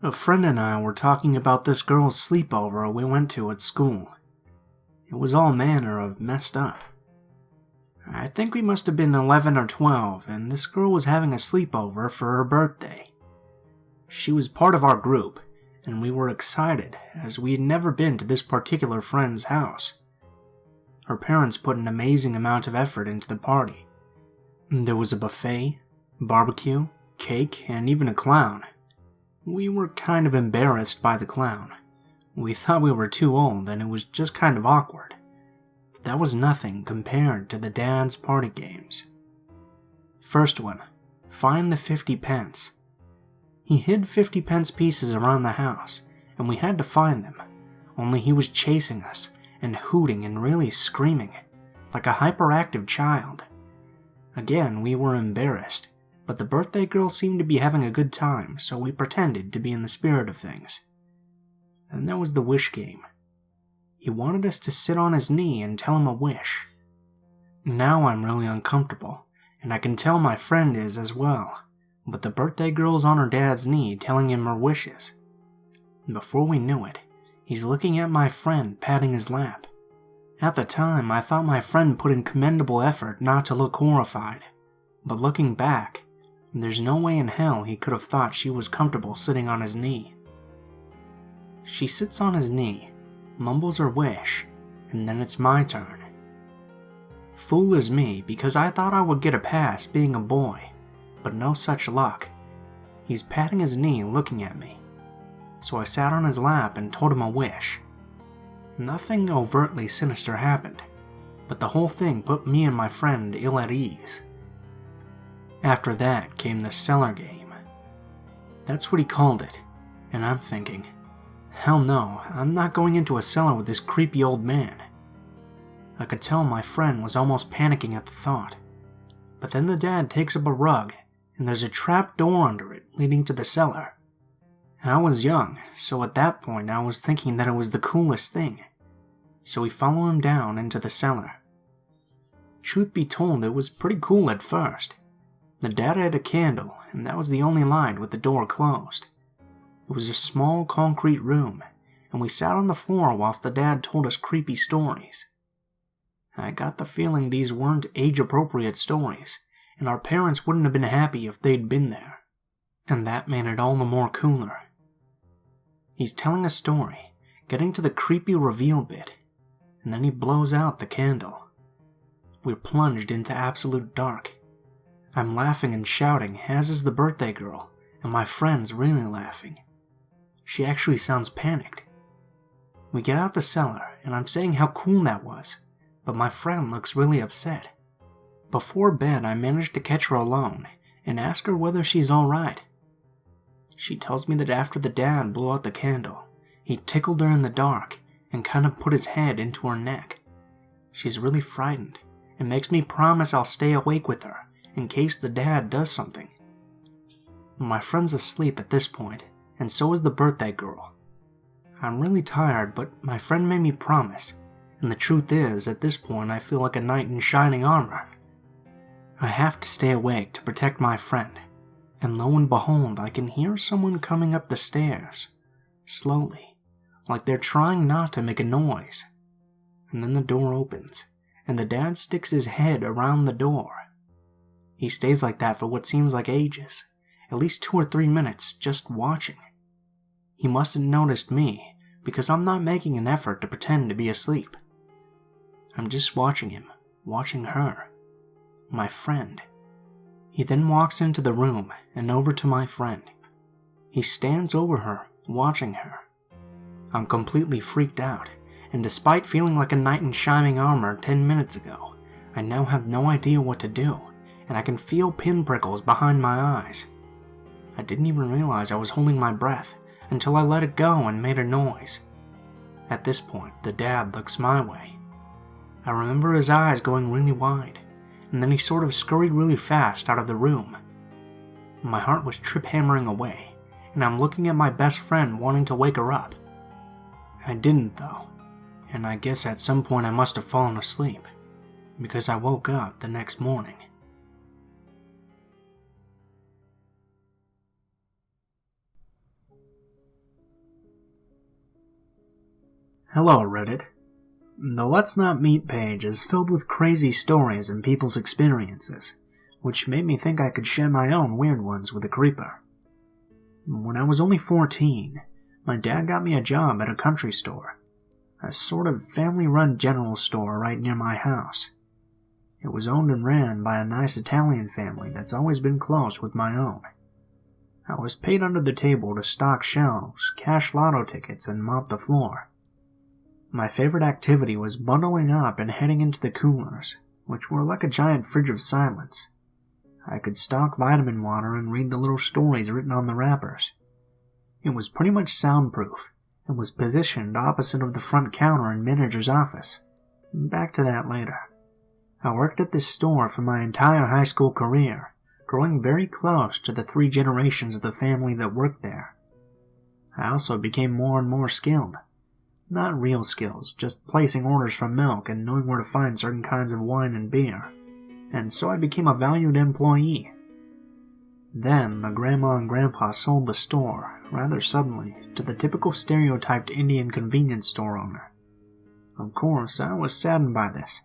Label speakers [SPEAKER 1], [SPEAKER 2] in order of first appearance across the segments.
[SPEAKER 1] A friend and I were talking about this girl's sleepover we went to at school. It was all manner of messed up. I think we must have been 11 or 12, and this girl was having a sleepover for her birthday. She was part of our group, and we were excited, as we had never been to this particular friend's house. Her parents put an amazing amount of effort into the party. There was a buffet, barbecue, cake, and even a clown. We were kind of embarrassed by the clown. We thought we were too old and it was just kind of awkward. That was nothing compared to the dad's party games. First one, find the 50 pence. He hid 50 pence pieces around the house, and we had to find them, only he was chasing us and hooting and really screaming, like a hyperactive child. Again, we were embarrassed, but the birthday girl seemed to be having a good time, so we pretended to be in the spirit of things. Then there was the wish game. He wanted us to sit on his knee and tell him a wish. Now I'm really uncomfortable, and I can tell my friend is as well, but the birthday girl's on her dad's knee telling him her wishes. Before we knew it, he's looking at my friend patting his lap. At the time, I thought my friend put in commendable effort not to look horrified, but looking back, there's no way in hell he could have thought she was comfortable sitting on his knee. She sits on his knee, mumbles her wish, and then it's my turn. Fool is me, because I thought I would get a pass being a boy, but no such luck. He's patting his knee looking at me. So I sat on his lap and told him a wish. Nothing overtly sinister happened, but the whole thing put me and my friend ill at ease. After that came the cellar game. That's what he called it, and I'm thinking, hell no, I'm not going into a cellar with this creepy old man. I could tell my friend was almost panicking at the thought, but then the dad takes up a rug, and there's a trap door under it leading to the cellar. I was young, so at that point I was thinking that it was the coolest thing, so we follow him down into the cellar. Truth be told, it was pretty cool at first. The dad had a candle, and that was the only light with the door closed. It was a small concrete room, and we sat on the floor whilst the dad told us creepy stories. I got the feeling these weren't age-appropriate stories, and our parents wouldn't have been happy if they'd been there, and that made it all the more cooler. He's telling a story, getting to the creepy reveal bit, and then he blows out the candle. We're plunged into absolute dark. I'm laughing and shouting, as is the birthday girl, and my friend's really laughing. She actually sounds panicked. We get out the cellar, and I'm saying how cool that was, but my friend looks really upset. Before bed, I managed to catch her alone and ask her whether she's alright. She tells me that after the dad blew out the candle, he tickled her in the dark and kind of put his head into her neck. She's really frightened and makes me promise I'll stay awake with her in case the dad does something. My friend's asleep at this point, and so is the birthday girl. I'm really tired, but my friend made me promise, and the truth is, at this point I feel like a knight in shining armor. I have to stay awake to protect my friend, and lo and behold, I can hear someone coming up the stairs, slowly, like they're trying not to make a noise. And then the door opens, and the dad sticks his head around the door. He stays like that for what seems like ages, at least 2 or 3 minutes, just watching. He mustn't noticed me, because I'm not making an effort to pretend to be asleep. I'm just watching him, watching her, my friend. He then walks into the room and over to my friend. He stands over her, watching her. I'm completely freaked out, and despite feeling like a knight in shining armor 10 minutes ago, I now have no idea what to do, and I can feel pinprickles behind my eyes. I didn't even realize I was holding my breath until I let it go and made a noise. At this point, the dad looks my way. I remember his eyes going really wide, and then he sort of scurried really fast out of the room. My heart was trip-hammering away, and I'm looking at my best friend wanting to wake her up. I didn't though, and I guess at some point I must have fallen asleep, because I woke up the next morning. Hello, Reddit. The Let's Not Meet page is filled with crazy stories and people's experiences, which made me think I could share my own weird ones with a creeper. When I was only 14, my dad got me a job at a country store, a sort of family-run general store right near my house. It was owned and ran by a nice Italian family that's always been close with my own. I was paid under the table to stock shelves, cash lotto tickets, and mop the floor. My favorite activity was bundling up and heading into the coolers, which were like a giant fridge of silence. I could stock vitamin water and read the little stories written on the wrappers. It was pretty much soundproof and was positioned opposite of the front counter in manager's office. Back to that later. I worked at this store for my entire high school career, growing very close to the 3 generations of the family that worked there. I also became more and more skilled. Not real skills, just placing orders for milk and knowing where to find certain kinds of wine and beer. And so I became a valued employee. Then, the grandma and grandpa sold the store, rather suddenly, to the typical stereotyped Indian convenience store owner. Of course, I was saddened by this.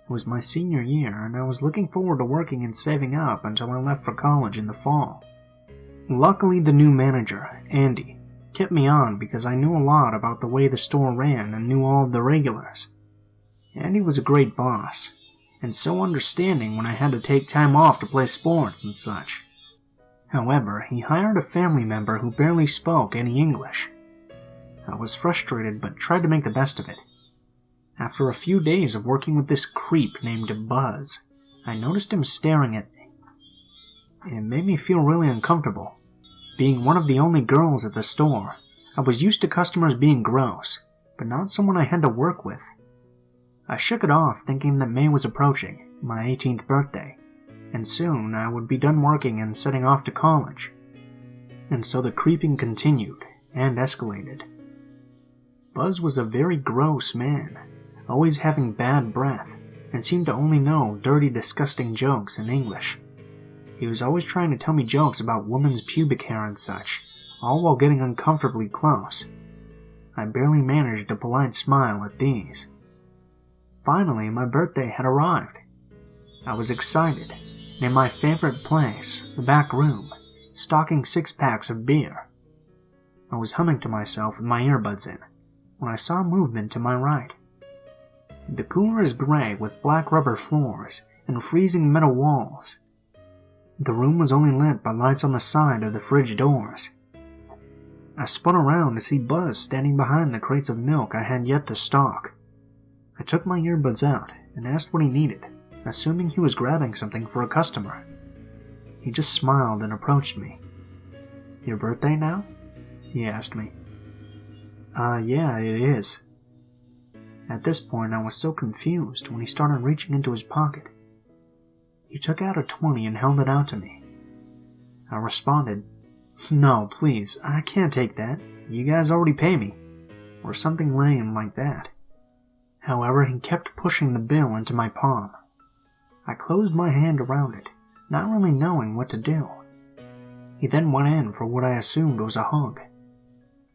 [SPEAKER 1] It was my senior year, and I was looking forward to working and saving up until I left for college in the fall. Luckily, the new manager, Andy, kept me on because I knew a lot about the way the store ran and knew all of the regulars. Andy was a great boss, and so understanding when I had to take time off to play sports and such. However, he hired a family member who barely spoke any English. I was frustrated but tried to make the best of it. After a few days of working with this creep named Buzz, I noticed him staring at me. It made me feel really uncomfortable. Being one of the only girls at the store, I was used to customers being gross, but not someone I had to work with. I shook it off thinking that May was approaching, my 18th birthday, and soon I would be done working and setting off to college. And so the creeping continued, and escalated. Buzz was a very gross man, always having bad breath, and seemed to only know dirty, disgusting jokes in English. He was always trying to tell me jokes about women's pubic hair and such, all while getting uncomfortably close. I barely managed a polite smile at these. Finally, my birthday had arrived. I was excited, and in my favorite place, the back room, stocking 6-packs of beer. I was humming to myself with my earbuds in, when I saw movement to my right. The cooler is gray with black rubber floors and freezing metal walls. The room was only lit by lights on the side of the fridge doors. I spun around to see Buzz standing behind the crates of milk I had yet to stock. I took my earbuds out and asked what he needed, assuming he was grabbing something for a customer. He just smiled and approached me. "Your birthday now?" he asked me. Yeah, it is." At this point, I was so confused when he started reaching into his pocket. He took out a 20 and held it out to me. I responded, "No, please, I can't take that. You guys already pay me," or something lame like that. However, he kept pushing the bill into my palm. I closed my hand around it, not really knowing what to do. He then went in for what I assumed was a hug.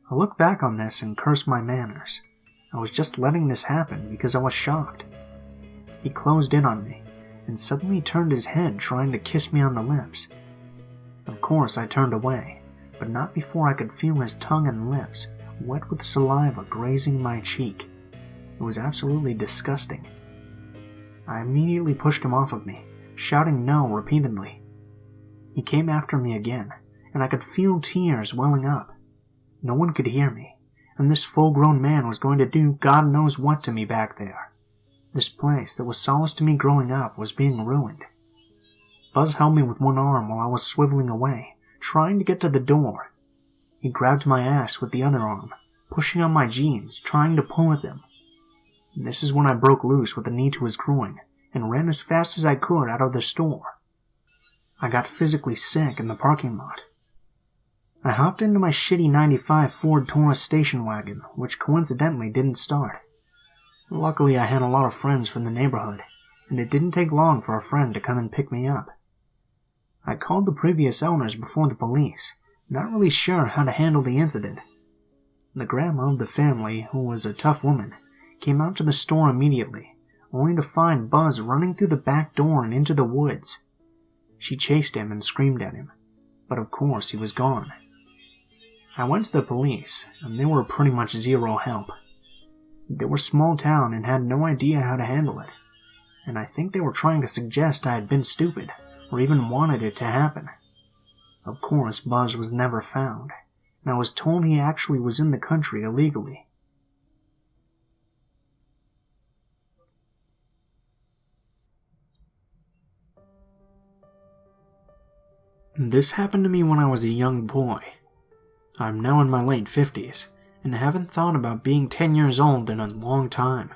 [SPEAKER 1] I look back on this and curse my manners. I was just letting this happen because I was shocked. He closed in on me, and suddenly turned his head trying to kiss me on the lips. Of course, I turned away, but not before I could feel his tongue and lips wet with saliva grazing my cheek. It was absolutely disgusting. I immediately pushed him off of me, shouting no repeatedly. He came after me again, and I could feel tears welling up. No one could hear me, and this full-grown man was going to do God knows what to me back there. This place that was solace to me growing up was being ruined. Buzz held me with one arm while I was swiveling away, trying to get to the door. He grabbed my ass with the other arm, pushing on my jeans, trying to pull at them. This is when I broke loose with a knee to his groin and ran as fast as I could out of the store. I got physically sick in the parking lot. I hopped into my shitty '95 Ford Taurus station wagon, which coincidentally didn't start. Luckily, I had a lot of friends from the neighborhood, and it didn't take long for a friend to come and pick me up. I called the previous owners before the police, not really sure how to handle the incident. The grandma of the family, who was a tough woman, came out to the store immediately, only to find Buzz running through the back door and into the woods. She chased him and screamed at him, but of course he was gone. I went to the police, and they were pretty much zero help. They were small town and had no idea how to handle it, and I think they were trying to suggest I had been stupid, or even wanted it to happen. Of course, Buzz was never found, and I was told he actually was in the country illegally. This happened to me when I was a young boy. I'm now in my late 50s, and haven't thought about being 10 years old in a long time.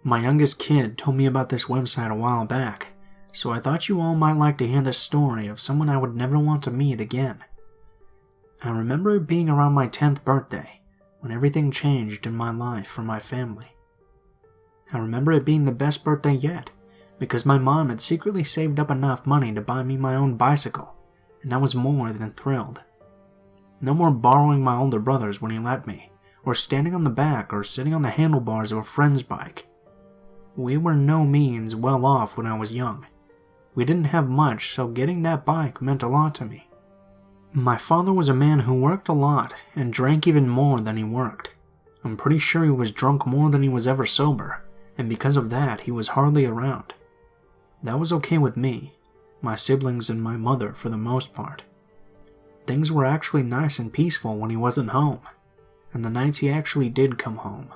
[SPEAKER 1] My youngest kid told me about this website a while back, so I thought you all might like to hear the story of someone I would never want to meet again. I remember it being around my 10th birthday, when everything changed in my life for my family. I remember it being the best birthday yet, because my mom had secretly saved up enough money to buy me my own bicycle, and I was more than thrilled. No more borrowing my older brother's when he let me, or standing on the back or sitting on the handlebars of a friend's bike. We were no means well off when I was young. We didn't have much, so getting that bike meant a lot to me. My father was a man who worked a lot and drank even more than he worked. I'm pretty sure he was drunk more than he was ever sober, and because of that he was hardly around. That was okay with me, my siblings and my mother for the most part. Things were actually nice and peaceful when he wasn't home, and the nights he actually did come home,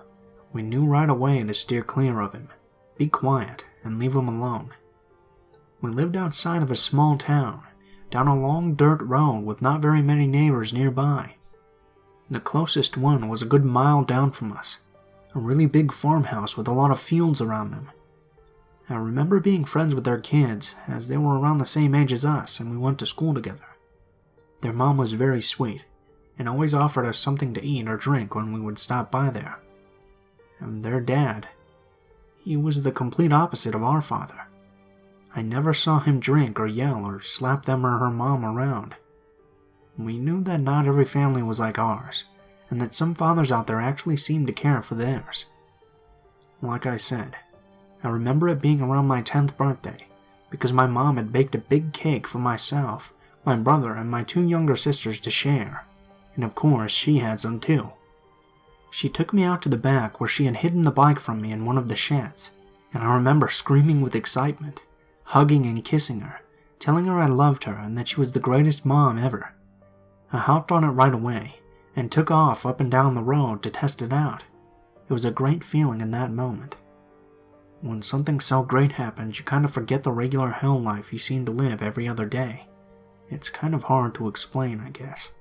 [SPEAKER 1] we knew right away to steer clear of him, be quiet, and leave him alone. We lived outside of a small town, down a long dirt road with not very many neighbors nearby. The closest one was a good mile down from us, a really big farmhouse with a lot of fields around them. I remember being friends with their kids, as they were around the same age as us and we went to school together. Their mom was very sweet, and always offered us something to eat or drink when we would stop by there. And their dad, he was the complete opposite of our father. I never saw him drink or yell or slap them or her mom around. We knew that not every family was like ours, and that some fathers out there actually seemed to care for theirs. Like I said, I remember it being around my 10th birthday, because my mom had baked a big cake for myself, my brother, and my 2 younger sisters to share, and of course she had some too. She took me out to the back where she had hidden the bike from me in one of the sheds, and I remember screaming with excitement, hugging and kissing her, telling her I loved her and that she was the greatest mom ever. I hopped on it right away, and took off up and down the road to test it out. It was a great feeling in that moment. When something so great happens, you kind of forget the regular hell life you seem to live every other day. It's kind of hard to explain, I guess.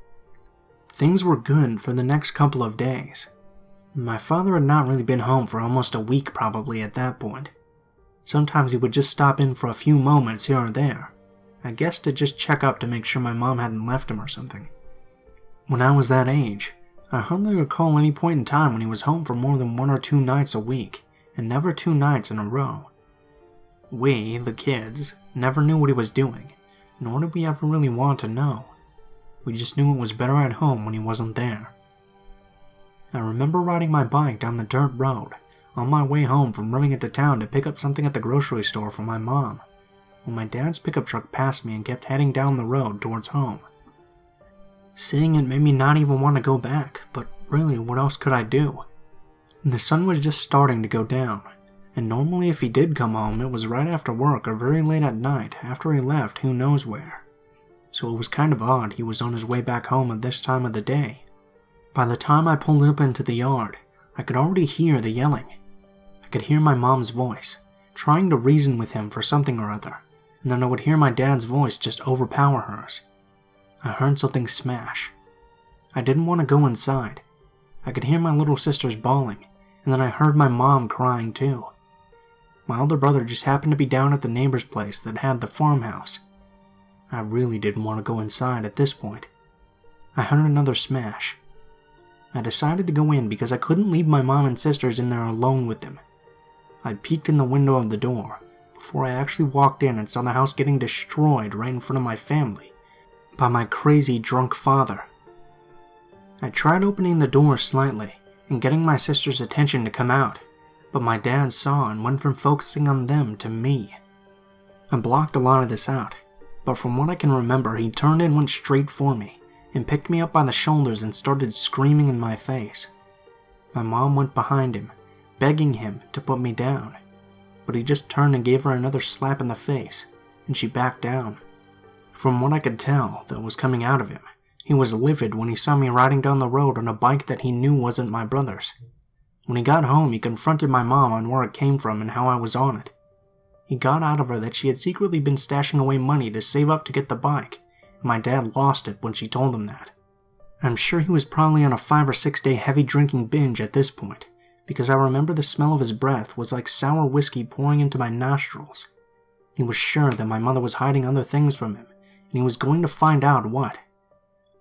[SPEAKER 1] Things were good for the next couple of days. My father had not really been home for almost a week probably at that point. Sometimes he would just stop in for a few moments here or there, I guess to just check up to make sure my mom hadn't left him or something. When I was that age, I hardly recall any point in time when he was home for more than 1 or 2 nights a week, and never 2 nights in a row. We, the kids, never knew what he was doing, nor did we ever really want to know. We just knew it was better at home when he wasn't there. I remember riding my bike down the dirt road, on my way home from running into town to pick up something at the grocery store for my mom, when my dad's pickup truck passed me and kept heading down the road towards home. Seeing it made me not even want to go back, but really, what else could I do? The sun was just starting to go down, and normally if he did come home, it was right after work or very late at night after he left who knows where. So it was kind of odd he was on his way back home at this time of the day. By the time I pulled up into the yard, I could already hear the yelling. I could hear my mom's voice, trying to reason with him for something or other, and then I would hear my dad's voice just overpower hers. I heard something smash. I didn't want to go inside. I could hear my little sisters bawling, and then I heard my mom crying too. My older brother just happened to be down at the neighbor's place that had the farmhouse. I really didn't want to go inside at this point. I heard another smash. I decided to go in because I couldn't leave my mom and sisters in there alone with them. I peeked in the window of the door before I actually walked in and saw the house getting destroyed right in front of my family by my crazy drunk father. I tried opening the door slightly and getting my sister's attention to come out, but my dad saw and went from focusing on them to me. I blocked a lot of this out, but from what I can remember, he turned and went straight for me and picked me up by the shoulders and started screaming in my face. My mom went behind him, begging him to put me down, but he just turned and gave her another slap in the face, and she backed down. From what I could tell that was coming out of him, he was livid when he saw me riding down the road on a bike that he knew wasn't my brother's. When he got home, he confronted my mom on where it came from and how I was on it. He got out of her that she had secretly been stashing away money to save up to get the bike, and my dad lost it when she told him that. I'm sure he was probably on a 5 or 6 day heavy drinking binge at this point, because I remember the smell of his breath was like sour whiskey pouring into my nostrils. He was sure that my mother was hiding other things from him, and he was going to find out what.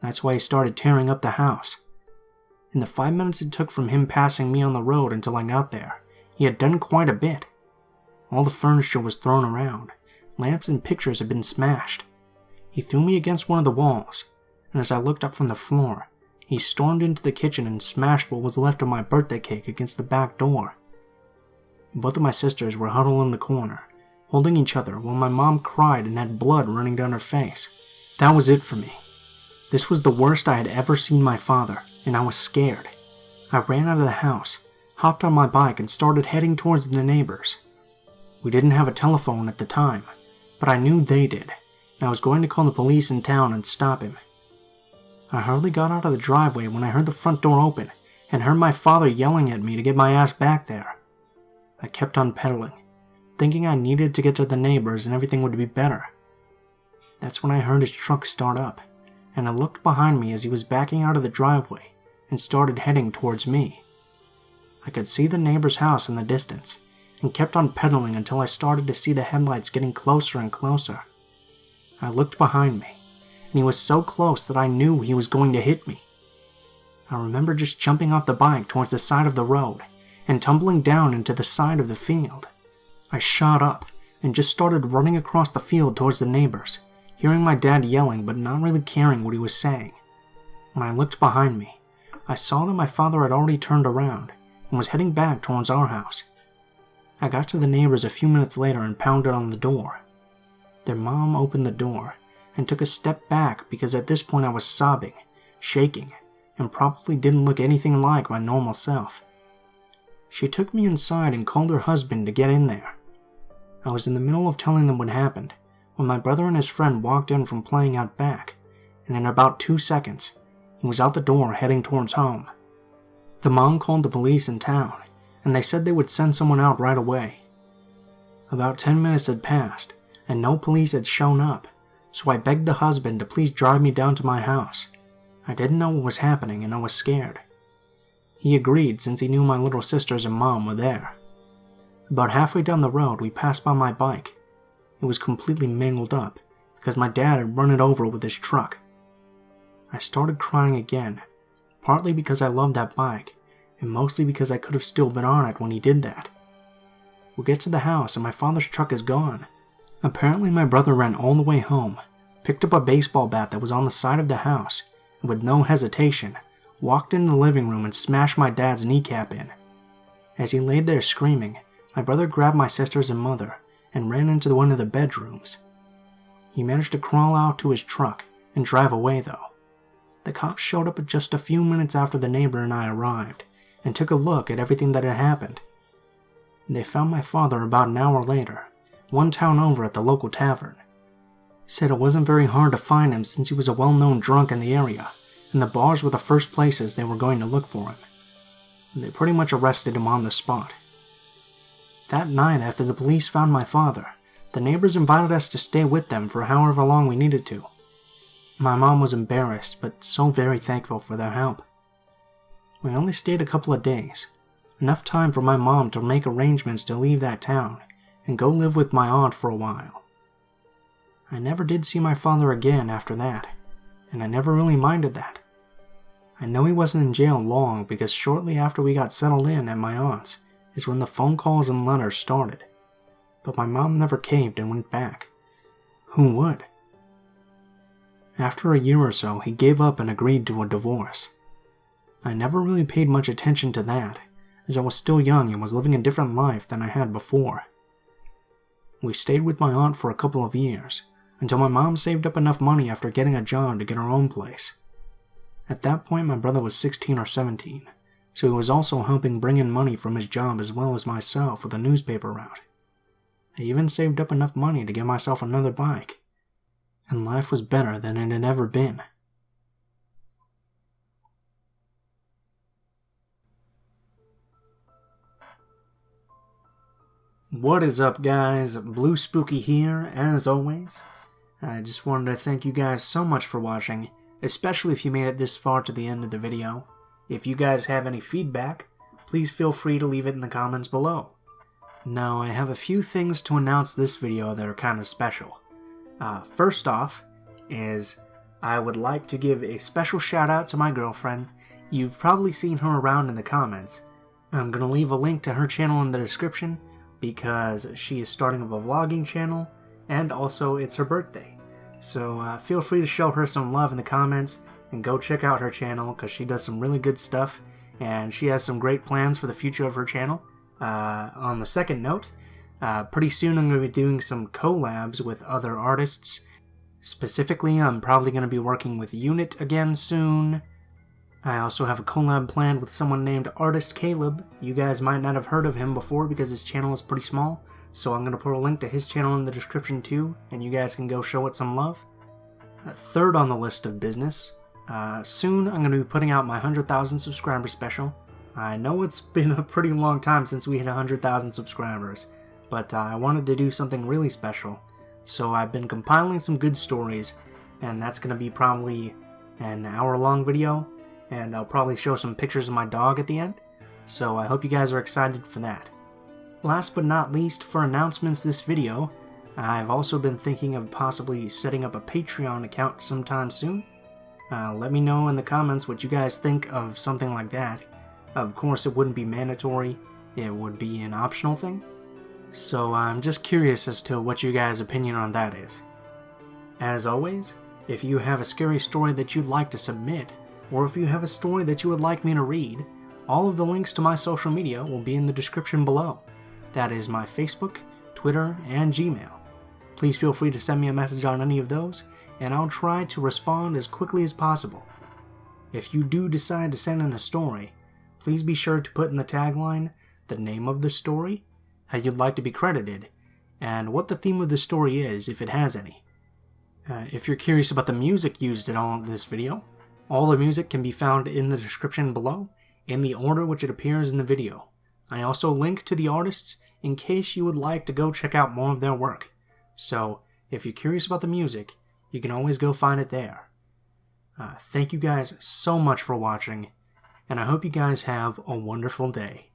[SPEAKER 1] That's why he started tearing up the house. In the 5 minutes it took from him passing me on the road until I got there, he had done quite a bit. All the furniture was thrown around, lamps and pictures had been smashed. He threw me against one of the walls, and as I looked up from the floor, he stormed into the kitchen and smashed what was left of my birthday cake against the back door. Both of my sisters were huddled in the corner, holding each other while my mom cried and had blood running down her face. That was it for me. This was the worst I had ever seen my father, and I was scared. I ran out of the house, hopped on my bike, and started heading towards the neighbors. We didn't have a telephone at the time, but I knew they did, and I was going to call the police in town and stop him. I hardly got out of the driveway when I heard the front door open and heard my father yelling at me to get my ass back there. I kept on pedaling, thinking I needed to get to the neighbors and everything would be better. That's when I heard his truck start up, and I looked behind me as he was backing out of the driveway and started heading towards me. I could see the neighbor's house in the distance, and kept on pedaling until I started to see the headlights getting closer and closer. I looked behind me, and he was so close that I knew he was going to hit me. I remember just jumping off the bike towards the side of the road and tumbling down into the side of the field. I shot up and just started running across the field towards the neighbors, hearing my dad yelling but not really caring what he was saying. When I looked behind me, I saw that my father had already turned around and was heading back towards our house. I got to the neighbors a few minutes later and pounded on the door. Their mom opened the door and took a step back because at this point I was sobbing, shaking, and probably didn't look anything like my normal self. She took me inside and called her husband to get in there. I was in the middle of telling them what happened when my brother and his friend walked in from playing out back, and in about 2 seconds, he was out the door heading towards home. The mom called the police in town, and they said they would send someone out right away. About 10 minutes had passed, and no police had shown up, so I begged the husband to please drive me down to my house. I didn't know what was happening and I was scared. He agreed since he knew my little sisters and mom were there. About halfway down the road, we passed by my bike. It was completely mangled up because my dad had run it over with his truck. I started crying again, partly because I loved that bike, and mostly because I could have still been on it when he did that. We get to the house and my father's truck is gone. Apparently my brother ran all the way home, picked up a baseball bat that was on the side of the house, and with no hesitation, walked into the living room and smashed my dad's kneecap in. As he laid there screaming, my brother grabbed my sisters and mother and ran into one of the bedrooms. He managed to crawl out to his truck and drive away though. The cops showed up just a few minutes after the neighbor and I arrived, and took a look at everything that had happened. They found my father about an hour later, one town over at the local tavern. Said it wasn't very hard to find him since he was a well-known drunk in the area, and the bars were the first places they were going to look for him. They pretty much arrested him on the spot. That night after the police found my father, the neighbors invited us to stay with them for however long we needed to. My mom was embarrassed, but so very thankful for their help. We only stayed a couple of days, enough time for my mom to make arrangements to leave that town and go live with my aunt for a while. I never did see my father again after that, and I never really minded that. I know he wasn't in jail long because shortly after we got settled in at my aunt's is when the phone calls and letters started, but my mom never caved and went back. Who would? After a year or so, he gave up and agreed to a divorce. I never really paid much attention to that, as I was still young and was living a different life than I had before. We stayed with my aunt for a couple of years, until my mom saved up enough money after getting a job to get her own place. At that point, my brother was 16 or 17, so he was also helping bring in money from his job as well as myself with a newspaper route. I even saved up enough money to get myself another bike, and life was better than it had ever been. What is up, guys? Blue Spooky here, as always. I just wanted to thank you guys so much for watching, especially if you made it this far to the end of the video. If you guys have any feedback, please feel free to leave it in the comments below. Now, I have a few things to announce this video that are kind of special. First off is I would like to give a special shout out to my girlfriend. You've probably seen her around in the comments. I'm going to leave a link to her channel in the description because she is starting up a vlogging channel and also it's her birthday. So feel free to show her some love in the comments and go check out her channel because she does some really good stuff and she has some great plans for the future of her channel. On the second note, pretty soon I'm going to be doing some collabs with other artists. Specifically, I'm probably going to be working with Unit again soon. I also have a collab planned with someone named ArtistCaleb. You guys might not have heard of him before because his channel is pretty small, so I'm going to put a link to his channel in the description too, and you guys can go show it some love. Third on the list of business, soon I'm going to be putting out my 100,000 subscriber special. I know it's been a pretty long time since we hit 100,000 subscribers, but I wanted to do something really special, so I've been compiling some good stories, and that's going to be probably an hour-long video, and I'll probably show some pictures of my dog at the end, so I hope you guys are excited for that. Last but not least, for announcements this video, I've also been thinking of possibly setting up a Patreon account sometime soon. Let me know in the comments what you guys think of something like that. Of course, it wouldn't be mandatory, it would be an optional thing. So I'm just curious as to what you guys' opinion on that is. As always, if you have a scary story that you'd like to submit, or if you have a story that you would like me to read, all of the links to my social media will be in the description below. That is my Facebook, Twitter, and Gmail. Please feel free to send me a message on any of those, and I'll try to respond as quickly as possible. If you do decide to send in a story, please be sure to put in the tagline the name of the story, how you'd like to be credited, and what the theme of the story is if it has any. If you're curious about the music used in all of this video, all the music can be found in the description below, in the order which it appears in the video. I also link to the artists in case you would like to go check out more of their work. So, if you're curious about the music, you can always go find it there. Thank you guys so much for watching, and I hope you guys have a wonderful day.